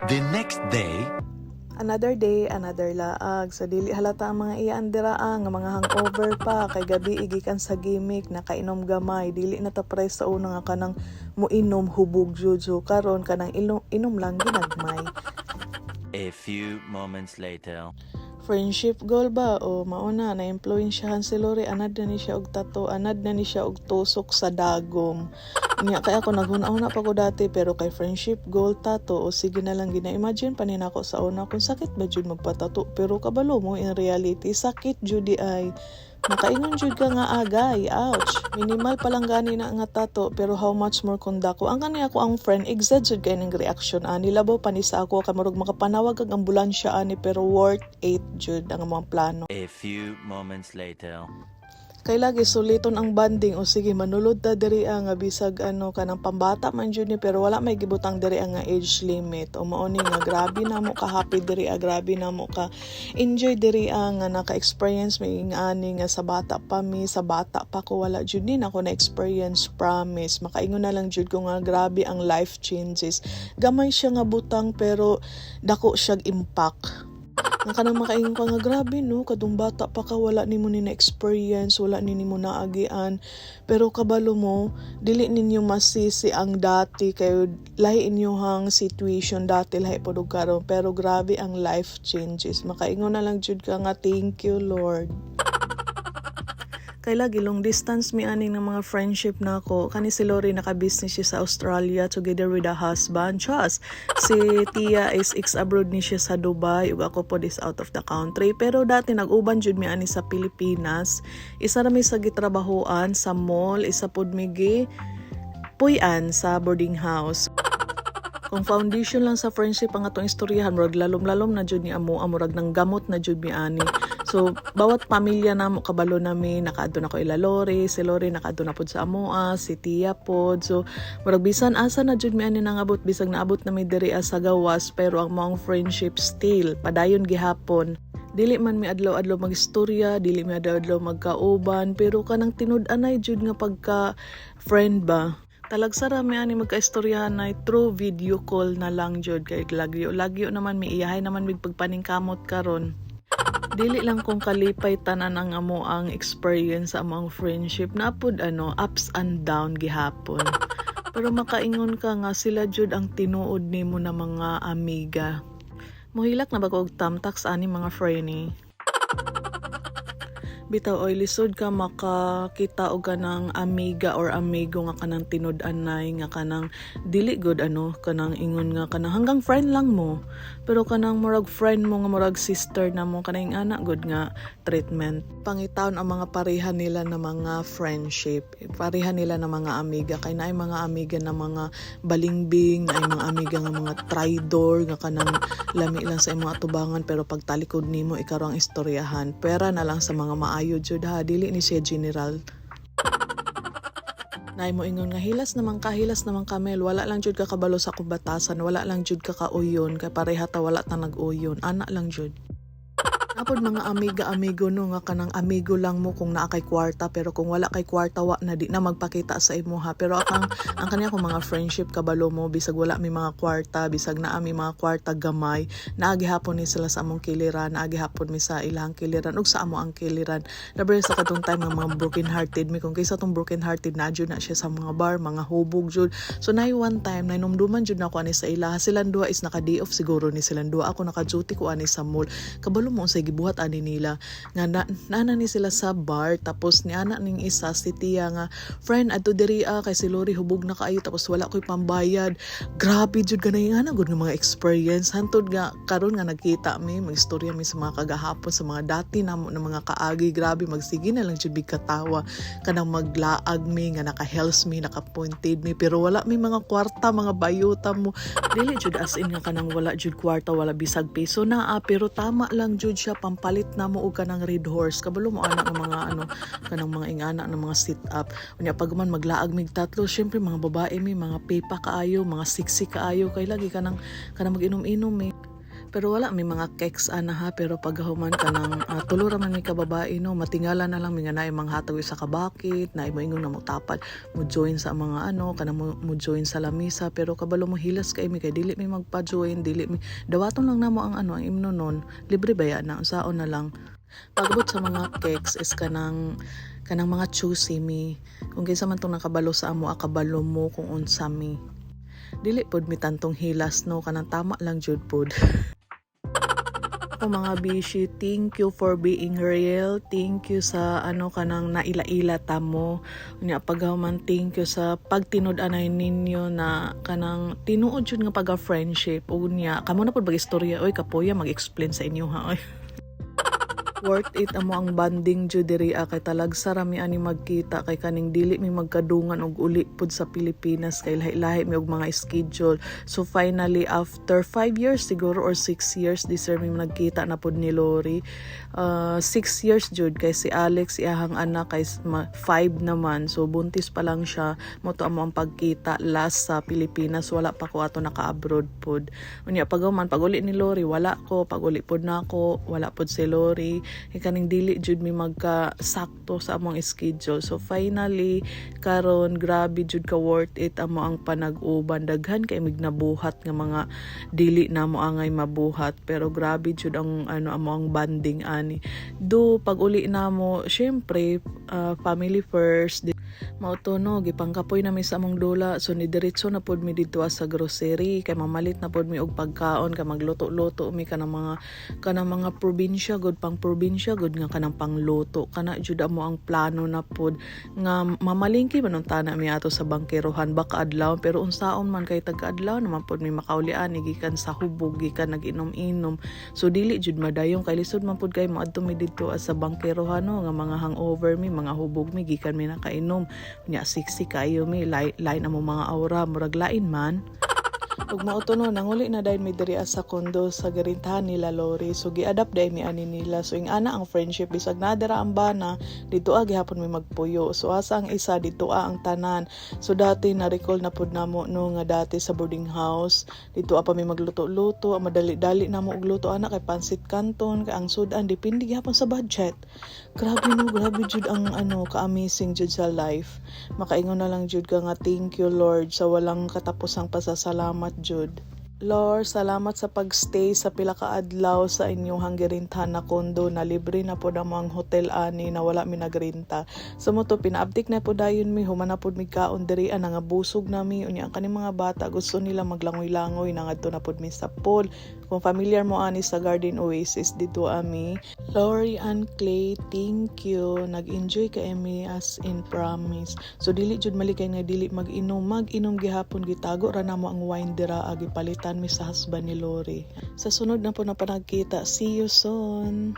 The next day, Another day, another laag. So dili halata ang mga iyaandiraang nga mga hangover pa kay gabi igikan sa gimmick nakainom gamay dili na ta pare sa una nga kanang muinom hubog juju karon kanang inom lang ginagmay. a few moments later. Friendship goal ba o mauna na impluwensyahan si Lori anad na ni siya og tato anad na ni siya og tusok sa dagom niya kay ako naghuna-una pa ko dati pero kay friendship goal tato o sige na lang gina-imagine pa ni nako sa una kung sakit ba jud magpatato pero kabalo mo in reality sakit jud di ay makaingon jud ka nga agay ouch minimal pa lang gani na nga tato pero how much more kung dako ang kani ako ang friend exact jud kay ning reaction ani labaw pa ni sa ako kay murag makapanawag kag ambulansya ani pero worth 8 jud ang mga plano. A few moments later. Kay lagi suliton ang banding o sige manulod ta diri nga bisag ano kanang pambata man jud ni pero wala may gibutang diri nga age limit o mao ni nga grabe na mo ka happy diri grabe na mo ka enjoy diri nga naka-experience may ani nga sa bata pa mi sa bata pa ko wala jud ni nako na experience promise makaingon na lang jud ko nga grabe ang life changes gamay siya nga butang pero dako siyang impact. Ang kanang makaingon ka nga grabe no kadung bata pa ka wala nimo ni na experience wala ni nimo naagian pero kabalo mo dili ninyo masisi ang dati kayo lahi inyohang situation dati lahi pod karon pero grabe ang life changes makaingon na lang jud ka nga thank you Lord. Kay lagi long distance mi aning ng mga friendship nako kani si Lori naka-business siya sa Australia together with a husband Chas si Tia is ex-abroad ni siya sa Dubai ug ako pod is out of the country pero dati nag-uban jud mi ani sa Pilipinas isa ra mi sa gitrabahoan sa mall isa pod mi gi puy-an sa boarding house. Kung foundation lang sa friendship ang atong istoryahan murag lalom-lalom na jud ni amo murag nang gamot na jud mi ani. So bawat pamilya namo kabalo nami nakaadto na ko ila Lori, si Lori nakaadto na pod sa amoa, si Tia pod. So murag bisan asa na jud mi ani nangabot bisag naabot na mi diri sa gawas pero ang maong friendship still padayon gihapon. Dili man mi adlaw-adlaw magistorya, dili mi adlaw-adlaw magkauban pero kanang tinud-anay jud nga pagka friend ba. Talagsara mi ani magkaistoryahan na through video call na lang jud kay lagyo naman mi iyahay naman mig pagpaningkamot karon. Dili lang kung kalipay tanan ang amo ang experience sa among friendship na pud ups and down gihapon. Pero makaingon ka nga sila jud ang tinuod nimo na mga amiga. Mohilak na ba og tamtak sa ani mga friend bitaw oy lisod ka makakita og kanang amiga or amigo nga kanang tinud-anay nga kanang dili good kanang ingon nga kanang hanggang friend lang mo pero kanang murag friend mo nga murag sister na mo kanang anak good nga treatment pangitawon ang mga pareha nila na mga friendship pareha nila na mga amiga kay naay mga amiga na mga balingbing naay mga amiga nga mga traidor nga kanang lami lang sa imong atubangan pero pagtalikod nimo ikaw ang istoryahan pera na lang sa mga maayo jud ha dili ni siya general. Nay mo ingon nga hilas naman kamel wala lang jud ka kabalo sa kubatasan wala lang jud ka kauyon kay pareha ta wala ta nag-uyon ana lang jud. Napod mga amiga-amigo no nga kanang amigo lang mo kung naa kay kwarta pero kung wala kay kwarta wa na di na magpakita sa imo ha pero ang kanya kong mga friendship kabalo mo bisag wala mi mga kwarta bisag naa mi mga kwarta gamay naagi hapon ni sila sa among kiliran naagi hapon mi sa ilang kiliran ug sa amo ang kiliran labi sa katong time ng mga broken hearted mi kung kaysa tong broken hearted na jud na siya sa mga bar mga hubog jud so nay one time nay numduman jud na ko ani sa ila silang duha is naka day off siguro ni silang duha ako naka duty ko ani sa mall kabalo mo sa gibuhat ani nila nga nana ni sila sa bar tapos ni ana ning isa si Tia nga friend adto diri kay si Lori hubog na kaayo tapos wala koy pambayad grabe jud ganay nga gud nga mga experience hantod nga karon nga nagkita mi magistorya mi sa mga kagahapon sa mga dati namo na mga kaagi grabe magsige na lang jud big katawa kanang maglaag mi nga naka-health mi naka-pointed mi pero wala mi mga kwarta mga bayuta mo dili jud as in nga kanang wala jud kwarta wala bisag peso na pero tama lang jud siya pampalit na mo og kanang red horse kabalo mo anak ng mga kanang mga ingana ng mga sit up unya pag man maglaag mig tatlo syempre mga babae mi mga pepa kaayo mga sexy kaayo kay lagi kanang mag-inom-inom Pero wala may mga keks ana ha, pero paghuman ka ng tulo ra man may kababae no, matingala na lang mga naay mga hatag sa kabakit, na mo ingon na mo tapad mo join sa mga kana mo join sa lamisa, pero kabalo mo hilas kay mi kay dili mi magpa-join, dili mi dawaton lang namo ang ang imno nun, libre ba ya na unsaon na lang. Pagabot sa mga cakes is kanang mga choosy mi. Kung kinsa man tong nakabalo sa amo, akabalo mo kung unsa mi. Dili pod mi tantong hilas no, kanang tama lang jud pod. Ako mga bishi, thank you for being real. Thank you sa kanang naila-ila tamo. Unya paghuman thank you sa pagtinud-anay ninyo na kanang tinuod jud nga pagka-friendship. Unya kamo na pod bag-istorya oy kapoya mag-explain sa inyo ha oy. Worth it amo ang banding jud diri kay talagsa ra mi ani magkita kay kaning dili mi magkadungan og uli pud sa Pilipinas kay lahi-lahi mi og mga schedule. So finally after 5 years siguro or 6 years this year mi nagkita na pud ni Lori. 6 years jud kay si Alex iyahang anak kay 5 naman. So buntis pa lang siya mo to amo ang pagkita last sa Pilipinas, wala pa ko ato naka-abroad pud. Unya paghuman pag uli ni Lori wala ko, pag uli pud nako wala pud si Lori. Kaning dili jud mi magka-sakto sa among schedule. So finally karon grabe jud ka worth it amo ang panag-uban, daghan kay mig nabuhat nga mga dili namo angay mabuhat, pero grabe jud ang amo ang banding ani. Do pag uli namo syempre family first. Mauto no, gipangkapoy na mi sa among dula, so ni diretso na pod mi dito sa grocery kay mamalit na pod mi og pagkaon kay magluto-luto mi kanang mga probinsya gud, pang probinsya gud nga kanang pangluto kana jud amo ang plano na pod nga mamalingki man tana mi ato sa bangkerohan baka adlaw, pero unsaon man kay tag-adlaw naman pod mi makaulian gikan sa hubog gikan nag-inom-inom, so dili jud madayong kay lisod man pod kay moadto mi dito sa bangkerohan no, nga mga hangover mi mga hubog mi gikan mi nakainom. Nya siksi kayo mi lain amo mga aura murag lain man. Ug mauto no nanguli na dahil mi diri sa kondo sa garintahan nila Lori, so gi-adapt dai mi ani nila, so ing ana ang friendship bisag nadira ang bana dito gihapon mi magpuyo, so asa ang isa dito ang tanan. So dati na recall na pud namo no nga dati sa boarding house dito pa mi magluto-luto, madali-dali namo og luto ana kay pansit canton kay ang sudan depende gihapon sa budget. Grabe no, grabe jud ang ka-amazing jud sa life. Makaingon na lang jud ka nga thank you Lord sa walang katapusang pasasalamat jud. Lord, salamat sa pagstay sa pila ka adlaw sa inyong hanggirintahan na kondo na libre na po ang hotel ani na wala mi nagrinta. So mo to pinaabdik na po dayon mi human na po mi kaon diri nga busog na mi unya ang kaning mga bata gusto nila maglangoy-langoy na ngadto na po mi sa pool. Kung familiar mo ani sa Garden Oasis dito ami. Lori and Clay, thank you. Nag-enjoy ka emi as in promise. So dili jud malikay nga dili mag-inom gihapon gitago ra namo ang wine dira agi palitan mi sa husband ni Lori. Sa sunod na po na panagkita. See you soon.